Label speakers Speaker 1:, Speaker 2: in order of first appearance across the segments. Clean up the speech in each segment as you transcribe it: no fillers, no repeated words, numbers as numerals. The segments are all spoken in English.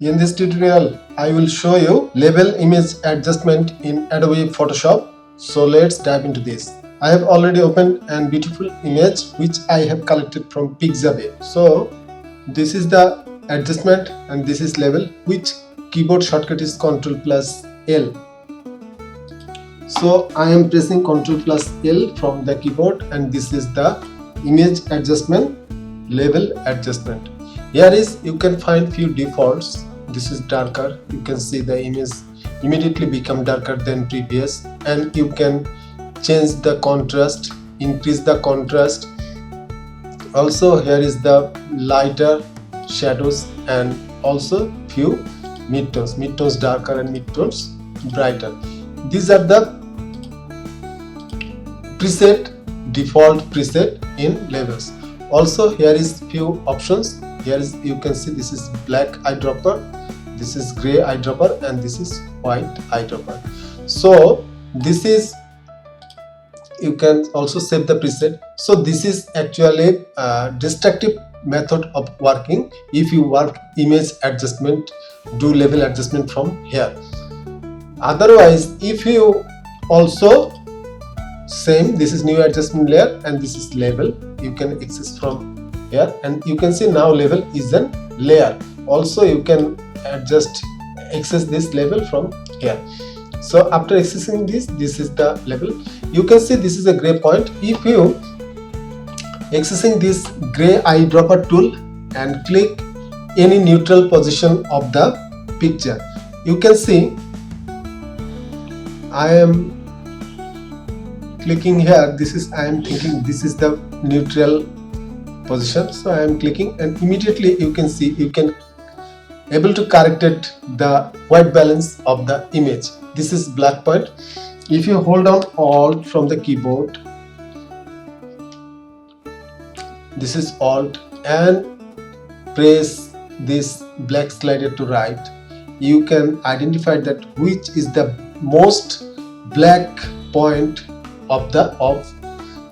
Speaker 1: In this tutorial, I will show you label image adjustment in Adobe Photoshop. So let's dive into this. I have already opened a beautiful image which I have collected from Pixabay. So this is the adjustment and this is label, which keyboard shortcut is Ctrl plus L. So I am pressing Ctrl plus L from the keyboard and this is the image adjustment, label adjustment. Here is you can find few defaults. This is darker. You can see the image immediately become darker than previous, and you can change the contrast, increase the contrast. Also here is the lighter shadows and also few midtones darker and midtones brighter. These are the default preset in labels. Also here is few options. Here is, you can see, this is black eyedropper, this is gray eyedropper, and this is white eyedropper. So this is, you can also save the preset. So this is actually a destructive method of working. If you work image adjustment, do label adjustment from here. Otherwise, if you also same, this is new adjustment layer and this is label, you can access from here, and you can see now label is a layer. Also you can access this label from here. So after accessing this is the label. You can see this is a gray point. If you accessing this gray eyedropper tool and click any neutral position of the picture, you can see I am clicking here. I am thinking this is the neutral position, so I am clicking and immediately you can see you can able to correct it the white balance of the image. This is black point. If you hold on Alt from the keyboard, this is Alt, and press this black slider to right, you can identify that which is the most black point of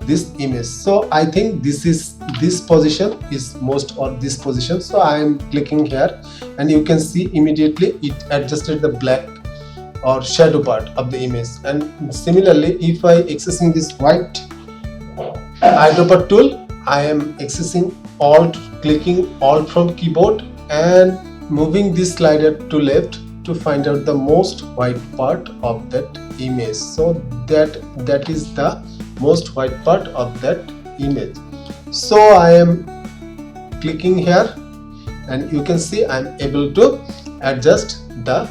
Speaker 1: this image. So I think this position is most, or this position. So I am clicking here and you can see immediately it adjusted the black or shadow part of the image. And similarly, if I accessing this white eyedropper tool, I am accessing Alt, clicking Alt from keyboard and moving this slider to left to find out the most white part of that image. So that is the most white part of that image. So I am clicking here and you can see I am able to adjust the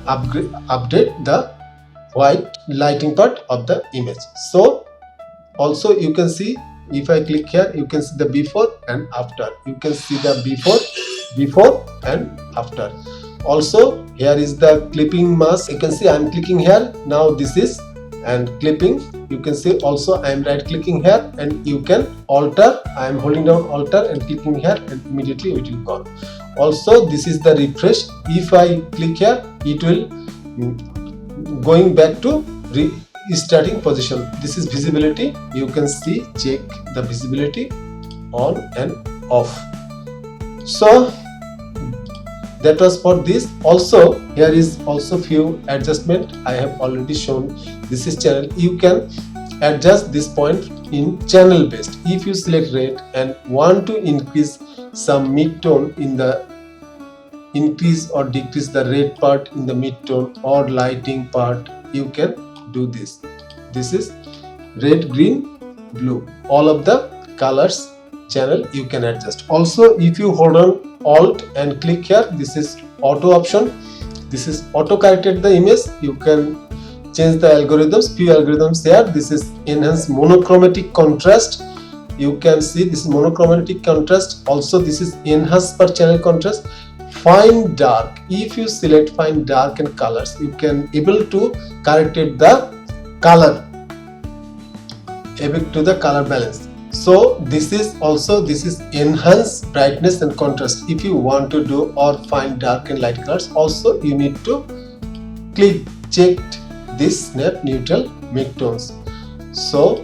Speaker 1: update the white lighting part of the image. So also you can see, if I click here, you can see the before and after. You can see the before and after. Also here is the clipping mask. You can see I am clicking here, now this is and clipping. You can see also I am right clicking here and you can alter. I am holding down alter and clicking here and immediately it will go. Also this is the refresh. If I click here, it will going back to starting position. This is visibility. You can see, check the visibility on and off. So that was for this. Also here is also few adjustment I have already shown. This is channel. You can adjust this point in channel based. If you select red and want to increase some mid-tone in the increase or decrease the red part in the mid-tone or lighting part, you can do this. This is red, green, blue, all of the colors channel you can adjust. Also if you hold on Alt and click here, this is auto option. This is auto corrected the image. You can change the algorithms, few algorithms here. This is enhance monochromatic contrast. You can see this is monochromatic contrast. Also this is enhance per channel contrast. Fine dark. If you select fine dark and colors, you can able to correct it the color, able to the color balance. So this is also, this is enhance brightness and contrast. If you want to do or find dark and light colors, also you need to check this snap neutral midtones. So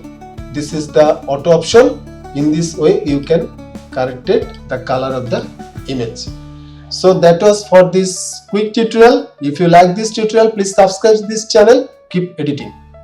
Speaker 1: this is the auto option. In this way you can correct it the color of the image. So that was for this quick tutorial. If you like this tutorial, please subscribe this channel. Keep editing.